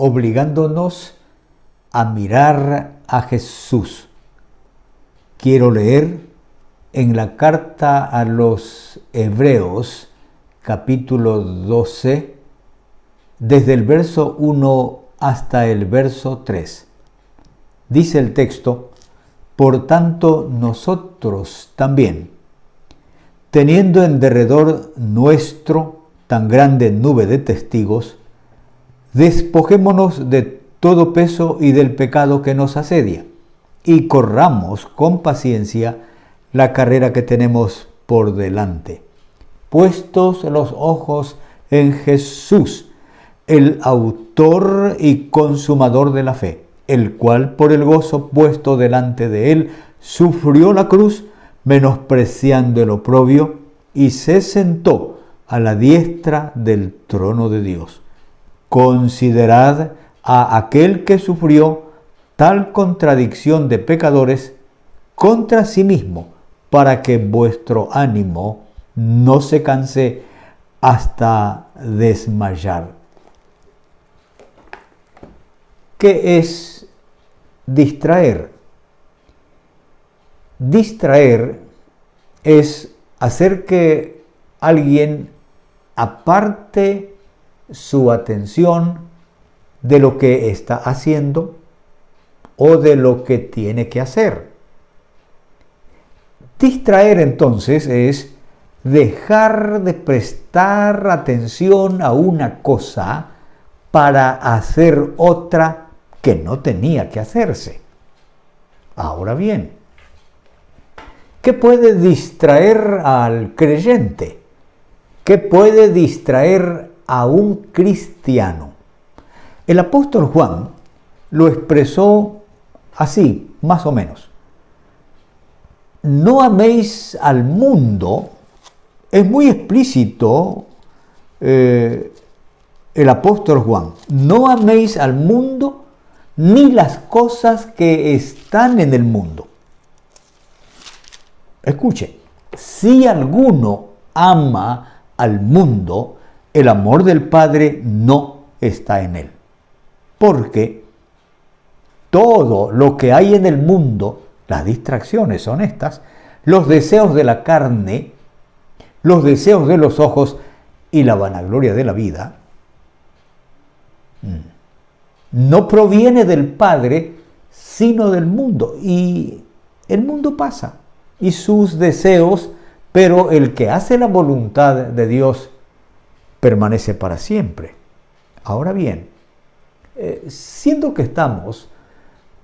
obligándonos a mirar a Jesús. Quiero leer en la carta a los Hebreos, capítulo 12, desde el verso 1 hasta el verso 3. Dice el texto: por tanto, nosotros también, teniendo en derredor nuestro tan grande nube de testigos, despojémonos de todo peso y del pecado que nos asedia, y corramos con paciencia la carrera que tenemos por delante, puestos los ojos en Jesús, el autor y consumador de la fe, el cual por el gozo puesto delante de él sufrió la cruz, menospreciando el oprobio, y se sentó a la diestra del trono de Dios. Considerad a aquel que sufrió tal contradicción de pecadores contra sí mismo, para que vuestro ánimo no se canse hasta desmayar. ¿Qué es distraer? Distraer es hacer que alguien aparte su atención de lo que está haciendo o de lo que tiene que hacer. Distraer entonces es dejar de prestar atención a una cosa para hacer otra que no tenía que hacerse. Ahora bien, ¿qué puede distraer al creyente? ¿Qué puede distraer a un cristiano? El apóstol Juan lo expresó así, más o menos. No améis al mundo. Es muy explícito el apóstol Juan. No améis al mundo ni las cosas que están en el mundo. Escuche, si alguno ama al mundo, el amor del Padre no está en él. Porque todo lo que hay en el mundo, las distracciones son estas, los deseos de la carne, los deseos de los ojos y la vanagloria de la vida, no proviene del Padre, sino del mundo. Y el mundo pasa, y sus deseos, pero el que hace la voluntad de Dios permanece para siempre. Ahora bien, siendo que estamos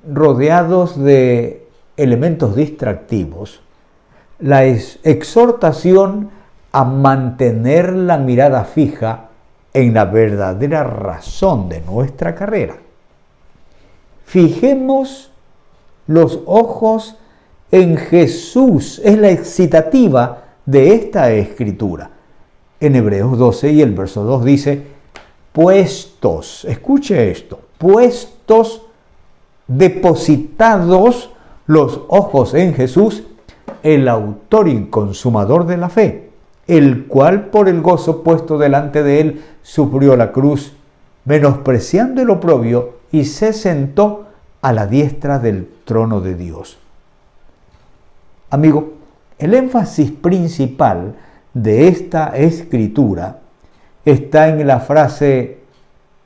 rodeados de elementos distractivos, la exhortación a mantener la mirada fija en la verdadera razón de nuestra carrera. Fijemos los ojos en Jesús, es la excitativa de esta escritura. En Hebreos 12 y el verso 2 dice: puestos, escuche esto, puestos, depositados los ojos en Jesús, el autor y consumador de la fe, el cual por el gozo puesto delante de él sufrió la cruz, menospreciando el oprobio, y se sentó a la diestra del trono de Dios. Amigo, el énfasis principal de esta escritura está en la frase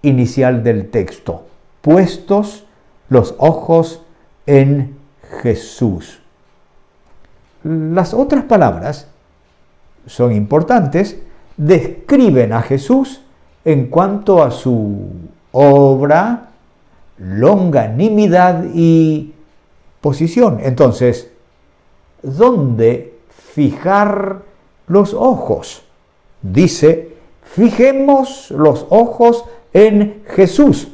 inicial del texto: puestos los ojos en Jesús. Las otras palabras son importantes, describen a Jesús en cuanto a su obra, longanimidad y posición. Entonces, ¿dónde fijar los ojos? Dice: fijemos los ojos en Jesús.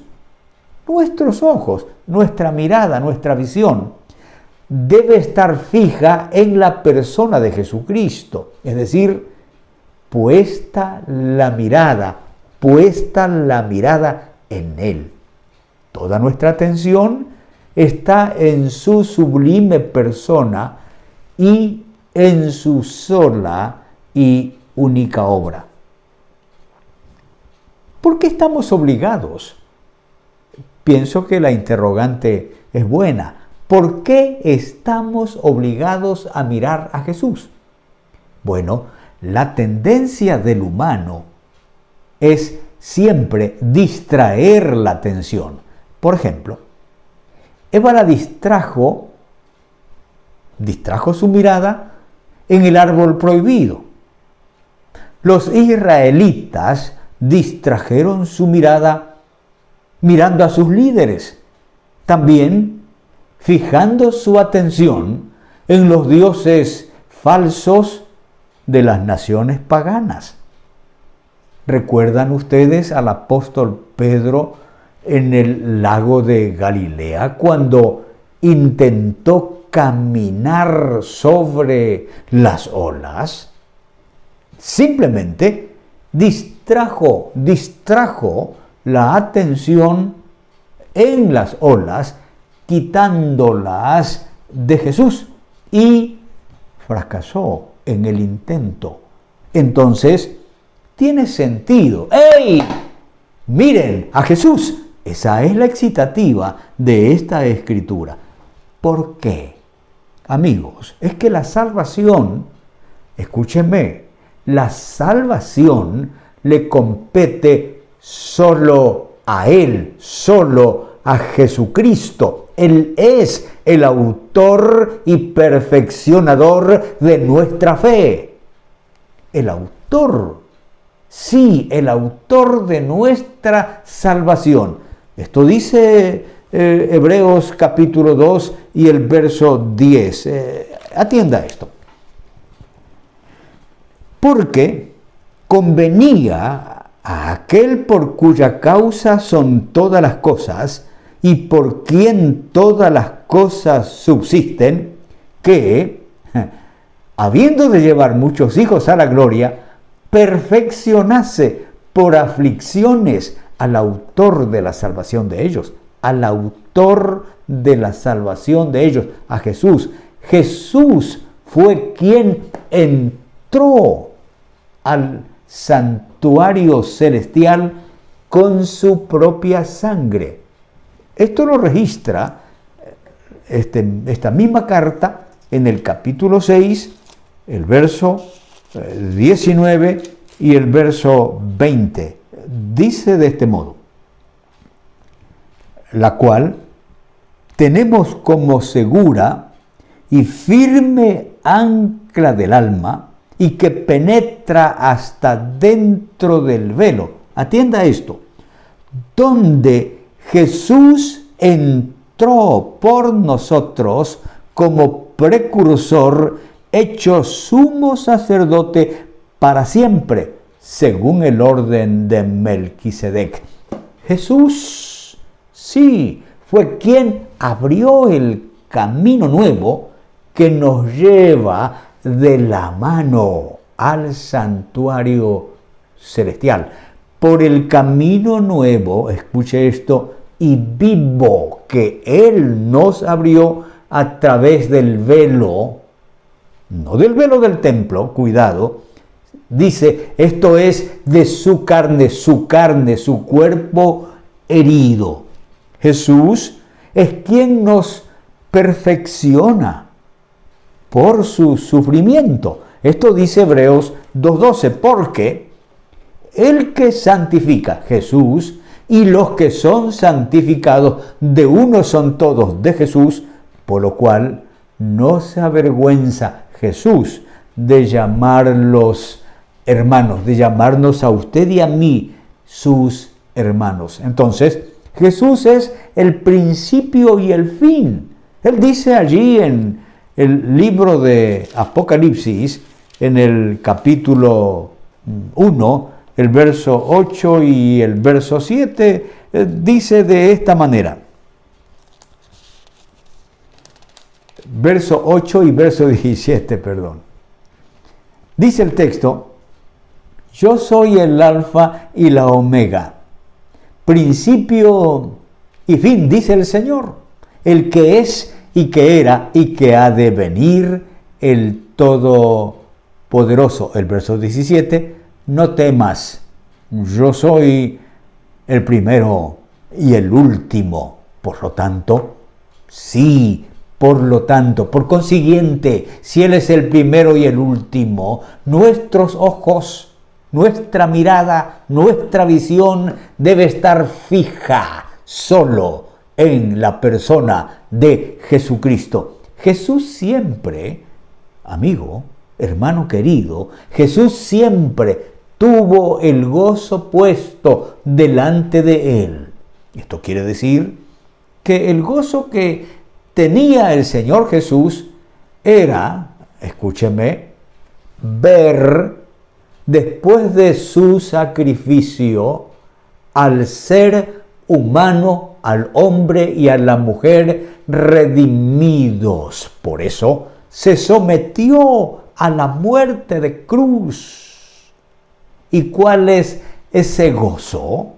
Nuestros ojos, nuestra mirada, nuestra visión debe estar fija en la persona de Jesucristo, es decir, puesta la mirada en Él. Toda nuestra atención está en su sublime persona y en su sola y única obra. ¿Por qué estamos obligados pienso que la interrogante es buena. ¿Por qué estamos obligados a mirar a Jesús? Bueno, la tendencia del humano es siempre distraer la atención. Por ejemplo, Eva la distrajo su mirada en el árbol prohibido. Los israelitas distrajeron su mirada mirando a sus líderes, también fijando su atención en los dioses falsos de las naciones paganas. ¿Recuerdan ustedes al apóstol Pedro en el lago de Galilea cuando intentó caminar sobre las olas? Simplemente distrajo la atención en las olas, quitándolas de Jesús, y fracasó en el intento. Entonces, tiene sentido. ¡Ey! Miren a Jesús. Esa es la excitativa de esta escritura. ¿Por qué? Amigos, es que la salvación, escúchenme, la salvación le compete solo a Él, solo a Jesucristo. Él es el autor y perfeccionador de nuestra fe. El autor, sí, el autor de nuestra salvación. Esto dice Hebreos capítulo 2 y el verso 10. Atienda esto. Porque convenía a aquel por cuya causa son todas las cosas y por quien todas las cosas subsisten, que, habiendo de llevar muchos hijos a la gloria, perfeccionase por aflicciones al autor de la salvación de ellos, al autor de la salvación de ellos, a Jesús. Jesús fue quien entró al santuario celestial con su propia sangre. Esto lo registra esta misma carta en el capítulo 6, el verso 19 y el verso 20. Dice de este modo: la cual tenemos como segura y firme ancla del alma, y que penetra hasta dentro del velo. Atienda esto. Donde Jesús entró por nosotros como precursor, hecho sumo sacerdote para siempre, según el orden de Melquisedec. Jesús, sí, fue quien abrió el camino nuevo que nos lleva de la mano al santuario celestial. Por el camino nuevo, escuche esto, y vivo que Él nos abrió a través del velo, no del velo del templo, cuidado, dice, esto es de su carne, su cuerpo herido. Jesús es quien nos perfecciona por su sufrimiento. Esto dice Hebreos 2:12, porque el que santifica, Jesús, y los que son santificados, de uno son todos de Jesús, por lo cual no se avergüenza Jesús de llamarlos hermanos, de llamarnos a usted y a mí sus hermanos. Entonces, Jesús es el principio y el fin. Él dice allí en el libro de Apocalipsis, en el capítulo 1, el verso 8 y el verso 7, dice de esta manera. Verso 8 y verso 17, perdón. Dice el texto: yo soy el alfa y la omega, principio y fin, dice el Señor, el que es y que era y que ha de venir, el Todopoderoso. El verso 17, no temas, yo soy el primero y el último. Por lo tanto, sí, por lo tanto, por consiguiente, si Él es el primero y el último, nuestros ojos, nuestra mirada, nuestra visión debe estar fija solo en la persona de Jesucristo. Jesús siempre, amigo, hermano querido, Jesús siempre tuvo el gozo puesto delante de Él. Esto quiere decir que el gozo que tenía el Señor Jesús era, escúcheme, ver después de su sacrificio al ser humano, al hombre y a la mujer redimidos. Por eso se sometió a la muerte de cruz. ¿Y cuál es ese gozo?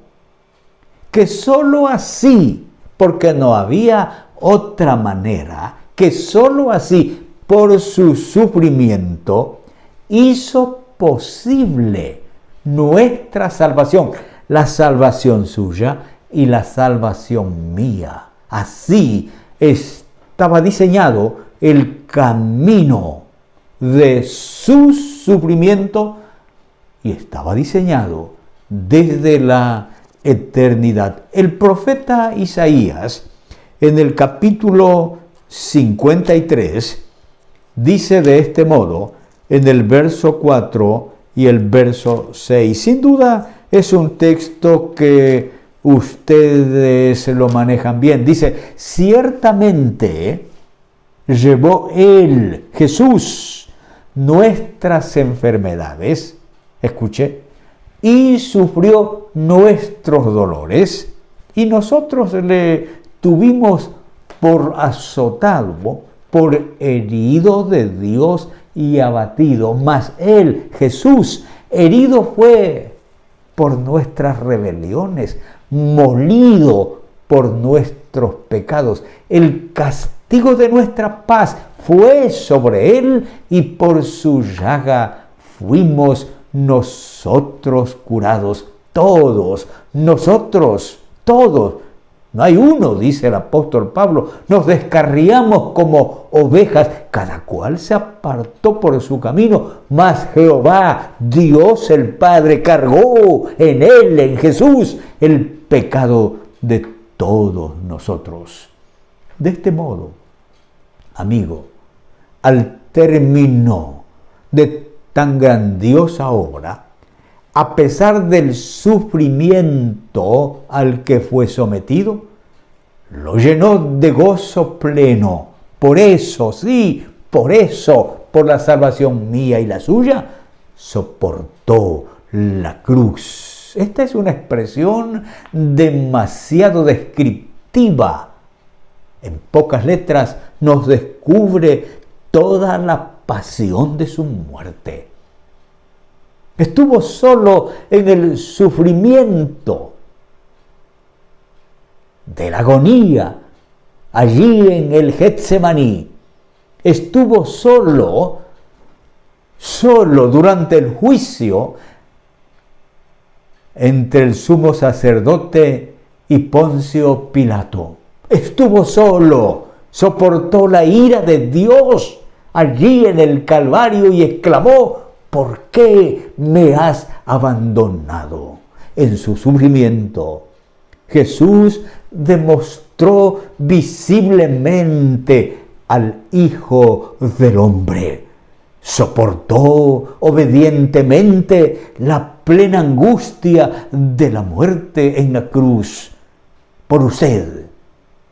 Que sólo así, porque no había otra manera, que sólo así, por su sufrimiento, hizo posible nuestra salvación, la salvación suya y la salvación mía. Así estaba diseñado el camino de su sufrimiento y estaba diseñado desde la eternidad. El profeta Isaías, en el capítulo 53, dice de este modo, en el verso 4 y el verso 6. Sin duda es un texto que ustedes lo manejan bien. Dice, ciertamente llevó Él, Jesús, nuestras enfermedades, escuche, y sufrió nuestros dolores, y nosotros le tuvimos por azotado, por herido de Dios y abatido. Mas Él, Jesús, herido fue por nuestras rebeliones, molido por nuestros pecados. El castigo de nuestra paz fue sobre Él y por su llaga fuimos nosotros curados. Todos, nosotros, todos. No hay uno, dice el apóstol Pablo, nos descarriamos como ovejas, cada cual se apartó por su camino, mas Jehová, Dios el Padre, cargó en Él, en Jesús, el pecado de todos nosotros. De este modo, amigo, al término de tan grandiosa obra, a pesar del sufrimiento al que fue sometido, lo llenó de gozo pleno. Por eso, sí, por eso, por la salvación mía y la suya, soportó la cruz. Esta es una expresión demasiado descriptiva. En pocas letras nos descubre toda la pasión de su muerte. Estuvo solo en el sufrimiento de la agonía, allí en el Getsemaní. Estuvo solo durante el juicio entre el sumo sacerdote y Poncio Pilato. Estuvo solo, soportó la ira de Dios allí en el Calvario y exclamó: ¿por qué me has abandonado? En su sufrimiento, Jesús demostró visiblemente al Hijo del Hombre. Soportó obedientemente la plena angustia de la muerte en la cruz por usted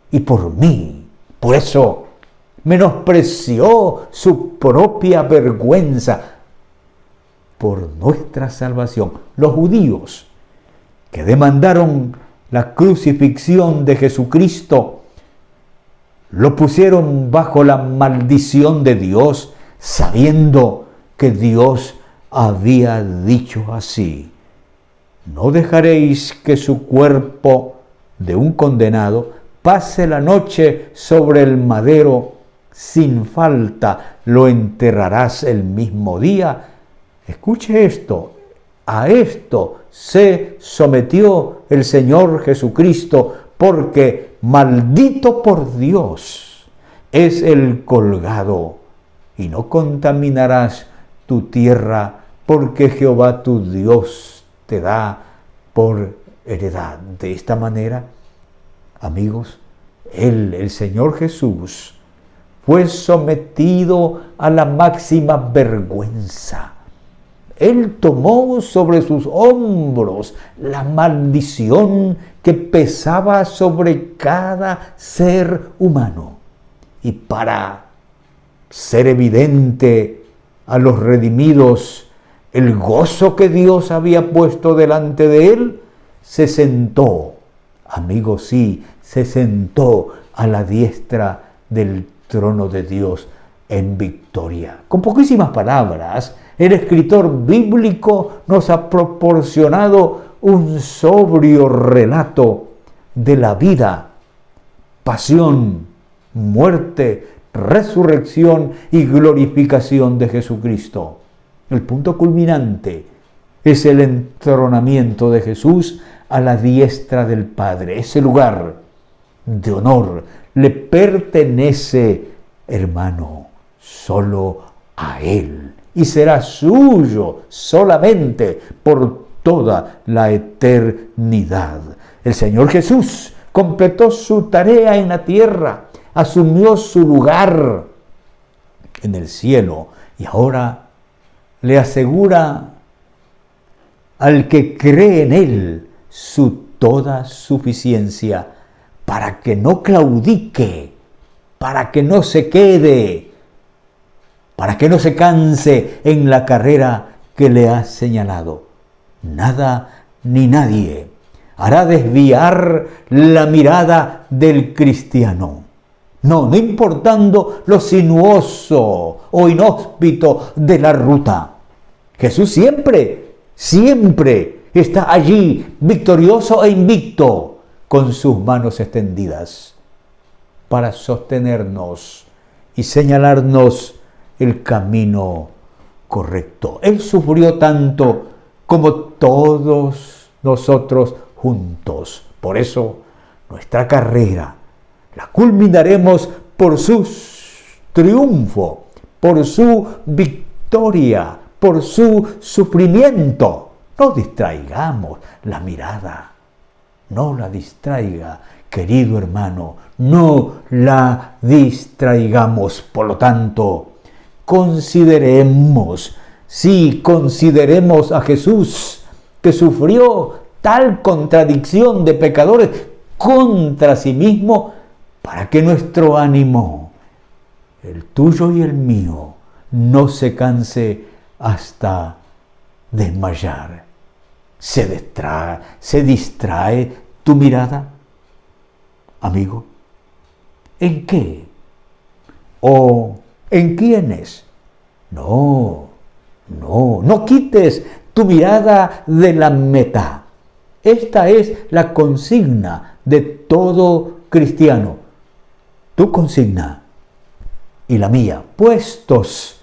y por mí. Por eso menospreció su propia vergüenza por nuestra salvación. Los judíos que demandaron la crucifixión de Jesucristo lo pusieron bajo la maldición de Dios, sabiendo que Dios había dicho así: no dejaréis que su cuerpo de un condenado pase la noche sobre el madero, sin falta lo enterrarás el mismo día. Escuche esto, A esto se sometió el Señor Jesucristo, porque maldito por Dios es el colgado. Y no contaminarás tu tierra, porque Jehová tu Dios te da por heredad. De esta manera, amigos, el Señor Jesús fue sometido a la máxima vergüenza. Él tomó sobre sus hombros la maldición que pesaba sobre cada ser humano. Y para ser evidente a los redimidos el gozo que Dios había puesto delante de él, se sentó, amigos, sí, se sentó a la diestra del trono de Dios en victoria. Con poquísimas palabras, el escritor bíblico nos ha proporcionado un sobrio relato de la vida, pasión, muerte, resurrección y glorificación de Jesucristo. El punto culminante es el entronamiento de Jesús a la diestra del Padre. Ese lugar de honor le pertenece, hermano, solo a Él, y será suyo solamente por toda la eternidad. El Señor Jesús completó su tarea en la tierra, asumió su lugar en el cielo, y ahora le asegura al que cree en Él su toda suficiencia, para que no claudique, para que no se quede, para que no se canse en la carrera que le ha señalado. Nada ni nadie hará desviar la mirada del cristiano. No importando lo sinuoso o inhóspito de la ruta. Jesús siempre está allí, victorioso e invicto, con sus manos extendidas, para sostenernos y señalarnos el camino correcto. Él sufrió tanto como todos nosotros juntos. Por eso, nuestra carrera la culminaremos por su triunfo, por su victoria, por su sufrimiento. No distraigamos la mirada. No la distraiga, querido hermano. No la distraigamos. Por lo tanto, consideremos a Jesús, que sufrió tal contradicción de pecadores contra sí mismo, para que nuestro ánimo, el tuyo y el mío, no se canse hasta desmayar. ¿Se distrae tu mirada, amigo? ¿En qué? ¿O en quiénes? No quites tu mirada de la meta. Esta es la consigna de todo cristiano. Tu consigna y la mía. Puestos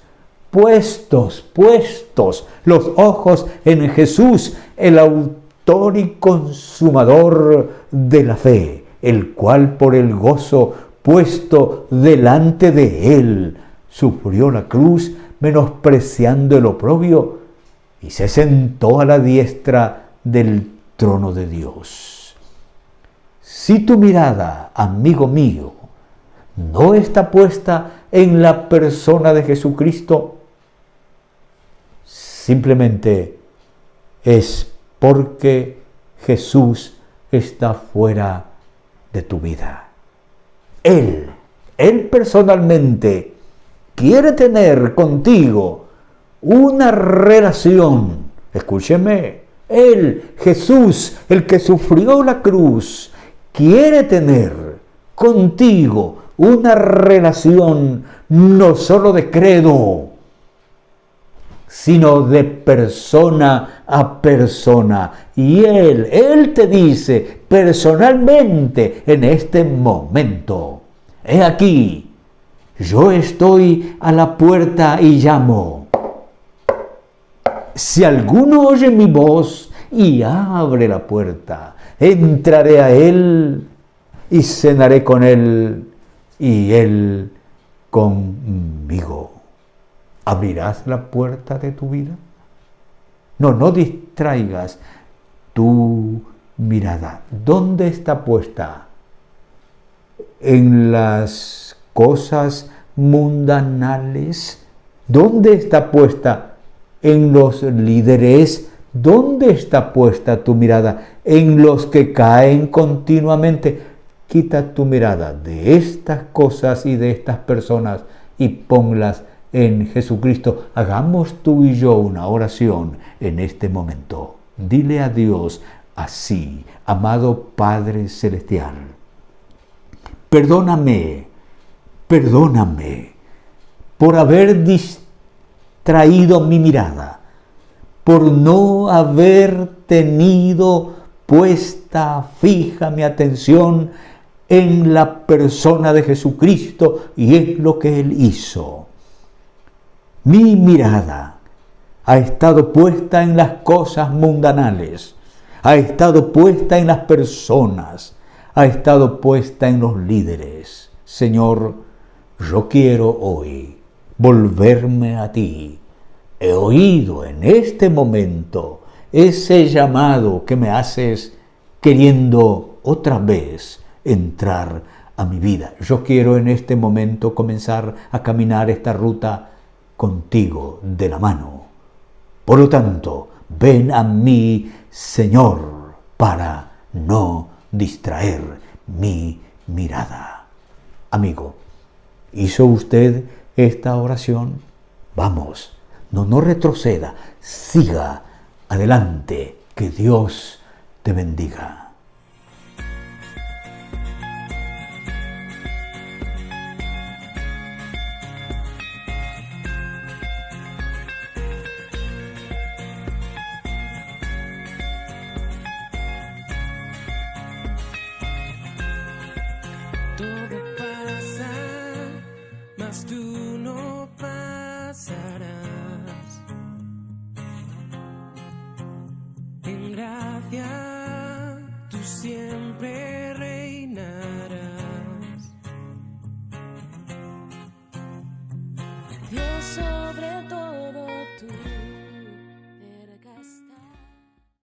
los ojos en Jesús, el autor y consumador de la fe, el cual por el gozo puesto delante de él sufrió la cruz, menospreciando el oprobio, y se sentó a la diestra del trono de Dios. Si tu mirada, amigo mío, no está puesta en la persona de Jesucristo, simplemente es porque Jesús está fuera de tu vida. Él personalmente quiere tener contigo una relación. Escúcheme, Él, Jesús, el que sufrió la cruz, quiere tener contigo una relación no solo de credo, sino de persona a persona. Y Él te dice personalmente en este momento: he aquí, yo estoy a la puerta y llamo. Si alguno oye mi voz y abre la puerta, entraré a él y cenaré con él y él conmigo. ¿Abrirás la puerta de tu vida? No distraigas tu mirada. ¿Dónde está puesta? ¿En las cosas mundanales? ¿Dónde está puesta? ¿En los líderes? ¿Dónde está puesta tu mirada? ¿En los que caen continuamente? Quita tu mirada de estas cosas y de estas personas y ponlas en Jesucristo. Hagamos tú y yo una oración en este momento. Dile a Dios así: amado Padre Celestial, perdóname por haber distraído mi mirada, por no haber tenido puesta fija mi atención en la persona de Jesucristo y en lo que Él hizo. Mi mirada ha estado puesta en las cosas mundanales, ha estado puesta en las personas, ha estado puesta en los líderes. Señor, yo quiero hoy volverme a ti. He oído en este momento ese llamado que me haces queriendo otra vez entrar a mi vida. Yo quiero en este momento comenzar a caminar esta ruta contigo de la mano. Por lo tanto, ven a mí, Señor, para no distraer mi mirada. Amigo, ¿hizo usted esta oración? Vamos, no retroceda, siga adelante, que Dios te bendiga. Todo pasa, mas tú no pasarás. En gracia tú siempre